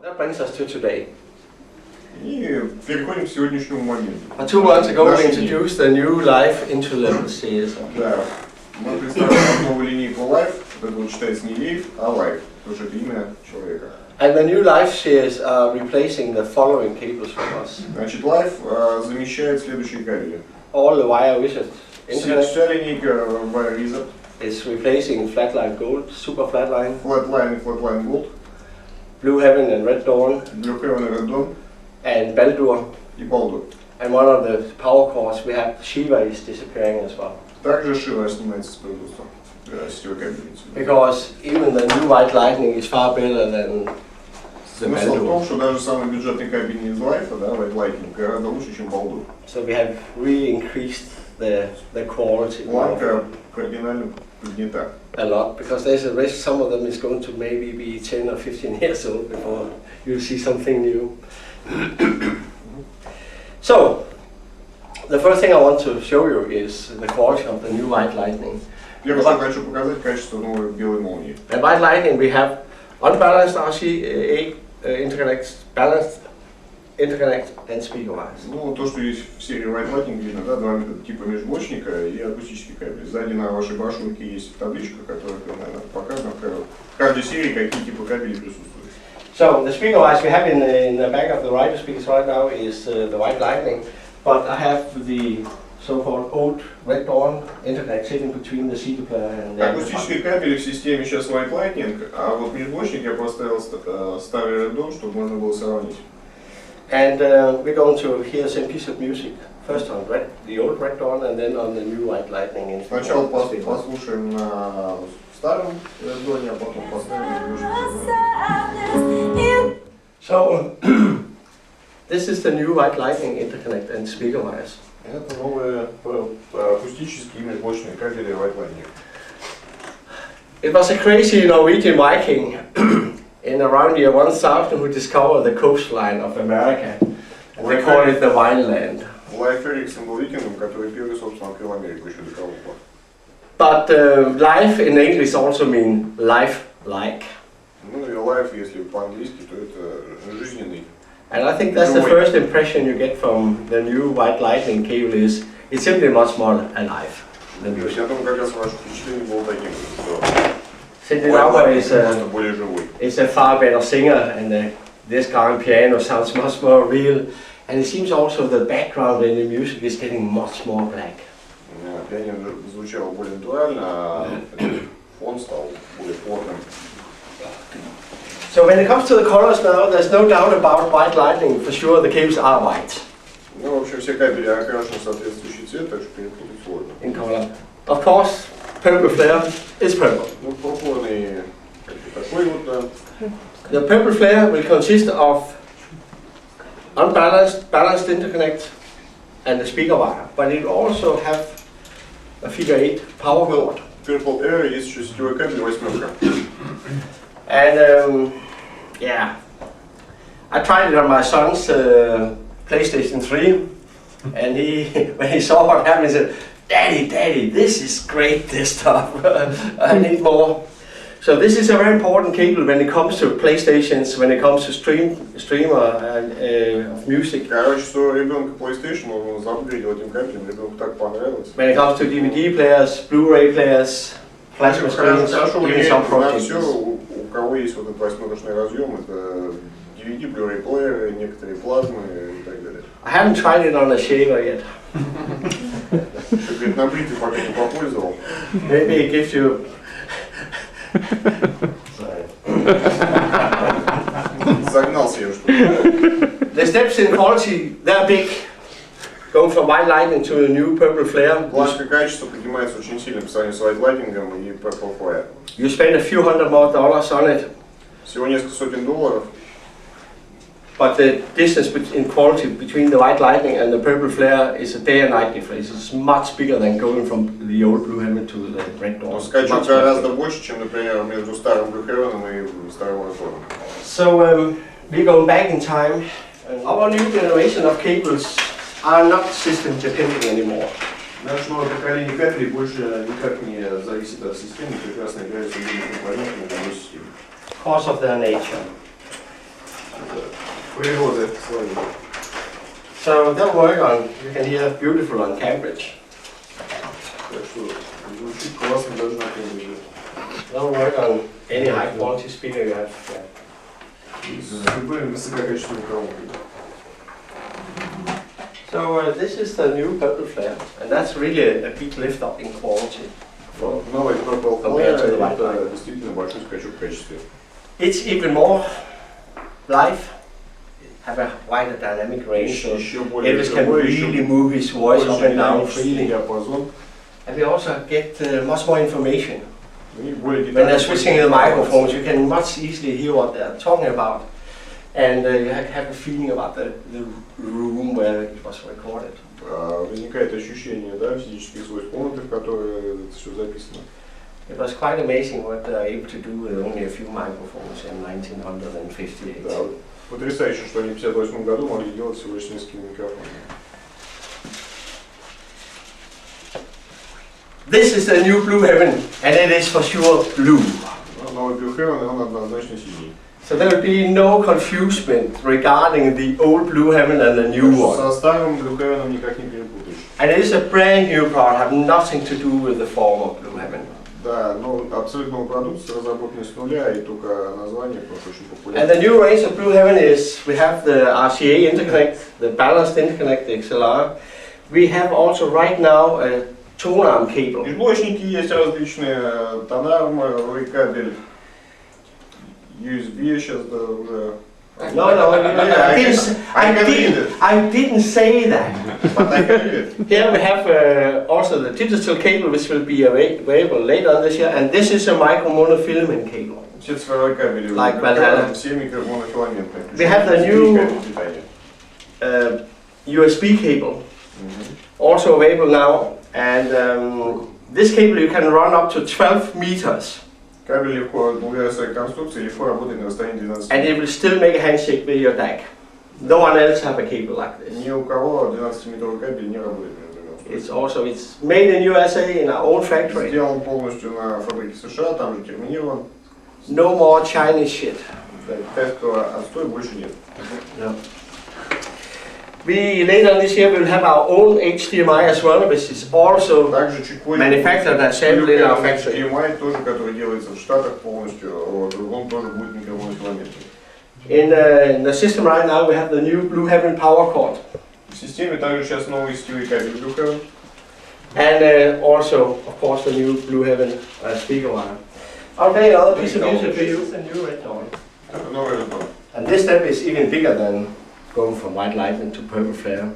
That brings us to today. И переходим к сегодняшнему моменту. 2 months ago we introduced the new Life into level series. Да, мы представляем новую линейку Life. Это вот читается не Leif, а Life, потому что это имя человека. And the new Life series are replacing the following cables from us. Значит, Life замещает следующие кабели. All the wire wizard internet Вся линейка Wire Wizard. is replacing Flatline Gold, Super Flatline, Flatline и Flatline Gold. Blue Heaven and Red Dawn, Blue Heaven и Red Dawn. and Baldur. И Baldur. And one of the power cores we have, Shiva, is disappearing as well. Также Shiva снимается с производства сетевой кабели. Because even the new White Lightning is far better than the Смысл в том, Baldur. что даже самый бюджетный кабель из Life, да, White Lightning, гораздо лучше, чем Baldur. So we have really increased the quality Планка кардинально поднята. a lot, because there's a risk some of them is going to maybe be 10 or 15 years old before you'll see something new. So, the first thing I want to show you is the quality of the new White Lightning. Первое, что хочу показать, качество новой белой молнии. In White Lightning we have unbalanced RCA interconnects, balanced interconnect and speaker wires. Ну, то, что есть в серии White Lightning, видно, да, два типа межблочника и акустический кабель. Сзади на вашей башенке есть табличка, которая, наверное, показана в каждой серии, какие типы кабелей присутствуют. So the speaker wires we have in the back of the radio speakers right now is the White Lightning, but I have the so-called old Red Dawn interconnect sitting between the CD player and the Акустические кабели в системе сейчас White Lightning, а вот межблочник я поставил старый Red Dawn, чтобы можно было сравнить. And we're going to hear some piece of music, first on the old Red Dawn and then on the new White Lightning. Сначала послушаем на старом Red Dawn, а потом поставим межблочник. So this is the new White Lightning interconnect and speaker wires. Это новые акустические межблочные кабели White Lightning. It was a crazy Norwegian Viking in around year 1000 who discovered the coastline of America. And they call it the Wineland. Лайф Эриксон был викингом, который первый, собственно, открыл Америку еще до кого-то. But life in English also means life-like. Ну и лайф, если по-английски, то это жизненный. And I think that's the first impression you get from the new White Lightning cable is it's simply much more alive than То есть usual. я думаю, как раз ваше впечатление было таким, что Cindy Lauper просто более живой. is a far better singer, and this grand piano sounds much more real. And it seems also the background in the music is getting much more black. Пианино звучало более натурально, а фон стал более плотным. So when it comes to the colors now, there's no doubt about White Lightning. For sure, the cables are white Ну, в общем, все кабели окрашены в соответствующий цвет, так что перепутать сложно. in color. Of course, purple flare is purple. Ну, пурпурный такой вот, да. The purple flare will consist of balanced interconnect and the speaker wire, but it will also have a figure 8 power cord. Purple Air есть еще сетевой кабель восьмерка. And yeah, I tried it on my son's PlayStation 3, and when he saw what happened, he said, Daddy, this is great, this stuff. I need more. So this is a very important cable when it comes to PlayStations, when it comes to streamer of music. Короче, что ребенка PlayStation, он заапгрейдил этим кабелем, ребенку так понравилось. When it comes to DVD players, Blu-ray players, plasma screens, Хорошо even влияет some на projects. все, у кого есть вот этот восьмерочный разъем, это DVD, Blu-ray плееры, некоторые плазмы и так далее. I haven't tried it on a shaver yet. Что, говорит, на бритве пока не попользовал. Maybe it gives you. Sorry. Загнался я что-то. The steps in quality, they're big. Going from White Lightning to the new Purple Flare. Планка качества поднимается очень сильно по сравнению с White Lightning и Purple Flare. You spend a few $100 more on it. Всего несколько сотен долларов. But the distance in quality between the White Lightning and the Purple Flare is a day and night difference. It's much bigger than going from the old Blue Heaven to the Red Dawn. Скачок гораздо больше, чем, например, между старым Blue Heaven и старым Red Dawn. So we're going back in time. Our new generation of cables are not system dependent anymore. Наше новое поколение кабелей больше никак не зависит от системы, прекрасно являются другими компонентами данной системы. Because of their nature. Природы своей. So they'll work on, you can hear beautiful on Cambridge. Так что звучит классно даже на Кембридже. They'll work on any high quality speaker you have. Yeah. С любым высококачественным колонкой. So this is the new purple flare, and that's really a big lift up in quality. Новый Purple Compared to the white это line. действительно большой скачок в качестве. It's even more live, have a wider dynamic range, so Еще более Elvis can живой, really еще move his voice up больше and down динамический freely. диапазон. And we also get much more information. И более When they're детальный switching the microphones, you can much easily hear what they're talking about, and you have a feeling about the room where it was recorded. Возникает ощущение, да, физических свойств комнаты, в которой это все записано. It was quite amazing what they were able to do with only a few microphones in 1958. Да, потрясающе, что они в 1958 году могли делать всего лишь несколькими микрофонами. This is the new Blue Heaven, and it is for sure blue. Новый Blue Heaven, он однозначно синий. So there will be no confusion regarding the old Blue Heaven and the new one. Со старым Blue Heaven никак не перепутаешь. And it is a brand new product, have nothing to do with the former Blue Heaven. Да, но абсолютно новый продукт, разработанный с нуля, и только название просто очень популярно. And the new range of Blue Heaven is, we have the RCA interconnect, the balanced interconnect, the XLR. We have also right now a tone arm cable. Изблочники есть различные, тонармовый кабель, USB сейчас да, уже. No, I didn't say that. Here we have also the digital cable, which will be available later on this year, and this is a micro monofilament cable. Все цифровые кабели, Like Valhalla. все микромонофиламентные. We have the new USB cable, also available now, and this cable you can run up to 12 meters. Кабель легко, благодаря своей конструкции, легко работает на расстоянии 12 And it will still make a handshake with your DAC. No one else have a cable like this. Ни у кого 12-метровый кабель не работает. It's made in USA in our own factory. Сделан полностью на фабрике США, там же терминирован. No more Chinese shit. Китайского отстоя больше нет. No. We later on this year will have our own HDMI as well, which is also Также чуть позже manufactured and assembled in our factory. HDMI тоже, который делается в Штатах полностью, вот, он тоже будет микромонофиламентный. In the system right now we have the new Blue Heaven power cord. В системе также сейчас новый сетевой кабель Blue Heaven. And also, of course, the new Blue Heaven speaker wire. I'll play another piece of music for you, the new Red Dawn. Новый Red Dawn. And this step is even bigger than going from white lightning to purple flare.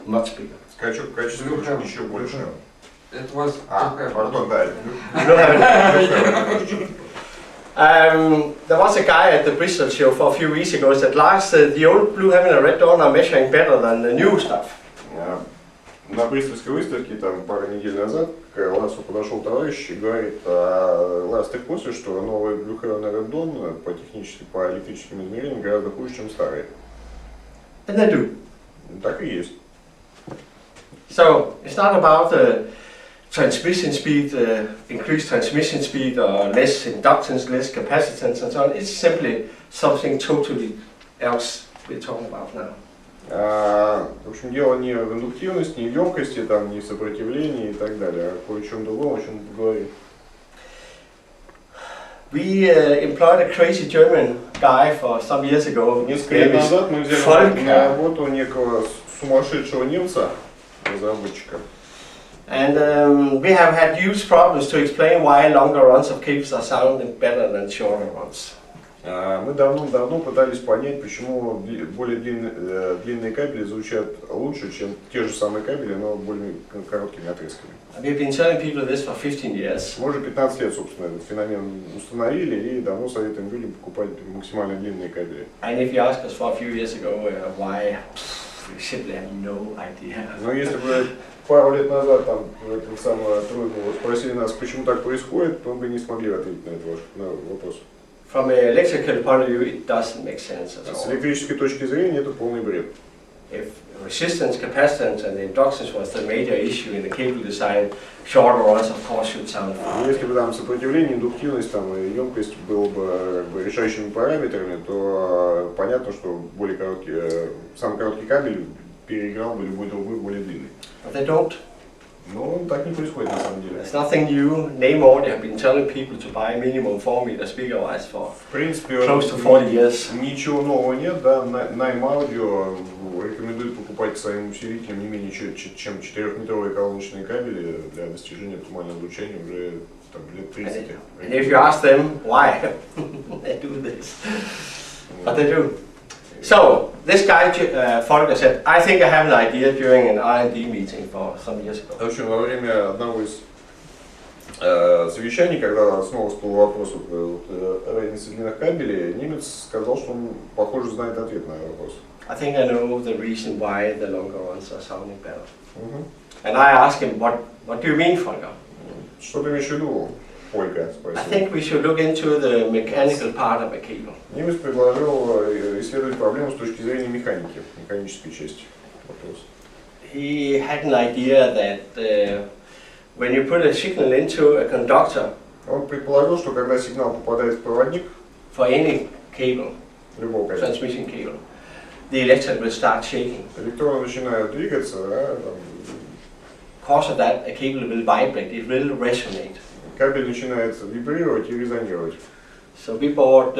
Much bigger. Скачок качества еще больше. It was Пардон, да. There was a guy at the Bristol show for a few weeks ago who said, Lars, the old Blue Heaven and Red Dawn are measuring better than the new stuff. На Бристольской выставке там пару недель назад к Ларсу подошел товарищ и говорит: Ларс, ты в курсе, что новый Blue Heaven и Red Dawn по электрическим измерениям гораздо хуже, чем старые? And they do. Так и есть. So it's not about transmission speed, increased transmission speed, or less inductance, less capacitance, and so on. It's simply something totally else we're talking about now. В общем, дело не в индуктивности, не в емкости, там, не в сопротивлении и так далее, а кое о чем другом, о чем мы говорим. We employed a crazy German guy for some years ago. Несколько лет назад мы взяли на работу некого сумасшедшего немца, разработчика. And we have had huge problems to explain why longer runs of cables are sounding better than shorter ones. Мы давно пытались понять, почему более длинные кабели звучат лучше, чем те же самые кабели, но более короткими отрезками. We've been telling people this for 15 years. Мы уже 15 лет, собственно, этот феномен установили и давно советуем людям покупать максимально длинные кабели. And if you asked us for a few years ago why, we simply have no idea. Но если бы пару лет назад там этот самый тройку спросили нас, почему так происходит, то мы бы не смогли ответить на этот вопрос. From an electrical point of view, it doesn't make sense at all. С электрической точки зрения это полный бред. if resistance, capacitance and inductance was the major issue in the cable design, shorter runs of course should sound fine. Если бы там сопротивление, индуктивность там, и емкость было бы как бы решающими параметрами, то понятно, что более короткий, самый короткий кабель переиграл бы любой другой более длинный. But they don't. Но так не происходит на самом деле. There's nothing new. Namely, have been telling people to buy minimum 4 meter speaker wires for В принципе, close to 40 years. Ничего нового нет, да. Найм Аудио рекомендует покупать своим усилителям не менее чем 4-метровые колоночные кабели для достижения оптимального звучания уже там, лет 30. And if you ask them why they do this, but they do. So this guy Volker said, I think I have an idea during an R&D meeting for some years ago. В общем, во время одного из совещаний, когда снова всплыл вопрос разницы длинных кабелей, немец сказал, что он, похоже, знает ответ на этот вопрос. I think I know the reason why the longer ones are sounding better. And I asked him, what do you mean, Volker? Что ты имеешь в виду, Полька? I think we should look into the mechanical part of a cable. Немец предложил исследовать проблему с точки зрения механики, механической части вопроса. He had an idea that when you put a signal into a conductor, Он предположил, что когда сигнал попадает в проводник, for any cable, любого кабеля, transmission cable, the electrode will start shaking. электроны начинают двигаться, да, там, Because of that, a cable will vibrate, it will resonate. кабель начинает вибрировать и резонировать. So we bought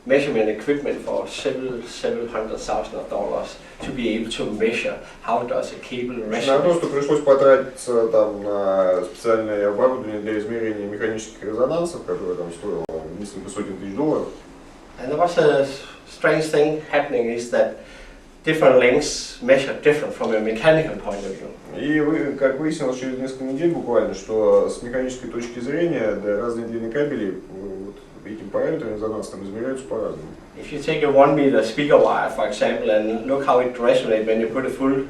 measurement equipment for several hundred thousand of dollars to be able to measure how does a cable На то, resonate. что пришлось потратиться там, на специальное оборудование для измерения механических резонансов, которое там стоило несколько сотен тысяч долларов. And there was a strange thing happening is that different lengths measure different from a mechanical point of view. И как выяснилось через несколько недель буквально, что с механической точки зрения разные длины кабелей вот, этим параметром резонансом измеряются по-разному. If you take a 1 meter speaker wire, for example, and look how it resonates when you put a full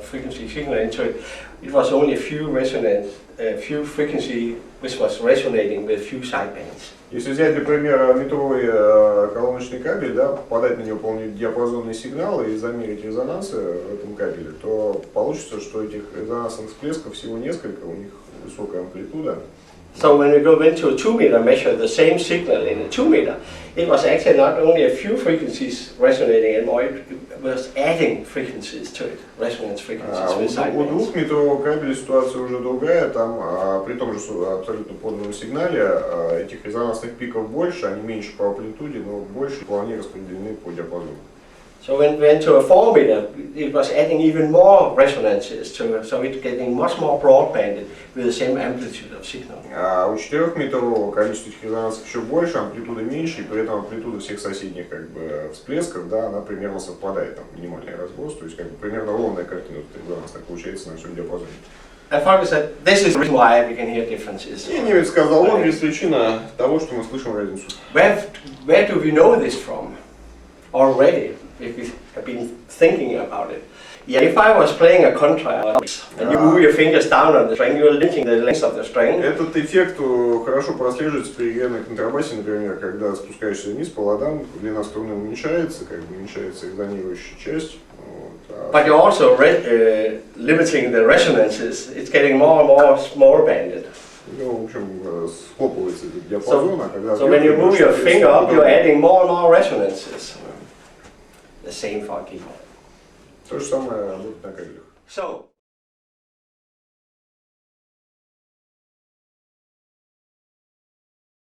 frequency signal into it, it was only a few frequency which was resonating with few sidebands. Если взять, для примера, метровый колоночный кабель, да, попадать на него полнодиапазонные сигналы и замерить резонансы в этом кабеле, то получится, что этих резонансных всплесков всего несколько, у них высокая амплитуда. So when we go into a 2 meter measure the same signal in a 2 meter, it was actually not only a few frequencies resonating anymore, it was adding frequencies to it, resonance frequencies with У sidebands. двухметрового кабеля ситуация уже другая, там при том же абсолютно подлинном сигнале этих резонансных пиков больше, они меньше по амплитуде, но больше вполне распределены по диапазону. So when we went to a 4 meter, it was adding even more resonances to it, so it's getting much more broadbanded with the same amplitude of signal. А у 4-метрового количество этих резонансов еще больше, амплитуда меньше, и при этом амплитуда всех соседних как бы всплесков, да, она примерно совпадает, там минимальный разброс, то есть как бы примерно ровная картина резонансная получается на всем диапазоне. And Volker said, this is the reason why we can hear differences. И немец сказал, вот есть причина того, что мы слышим разницу. Where do we know this from already, if we have been thinking about it? Yeah, if I was playing a contrabass and you move your fingers down on the string, you're limiting the length of the string. Этот эффект хорошо прослеживается при игре на контрабасе, например, когда спускаешься вниз по ладам, длина струны уменьшается, как бы уменьшается резонирующая часть. Вот, But you're also limiting the resonances. It's getting more and more small banded. Ну, в общем, схлопывается этот диапазон, а когда... So when you move your finger up, you're adding more and more resonances. The same for a keyboard. То же самое работает на кабелях. So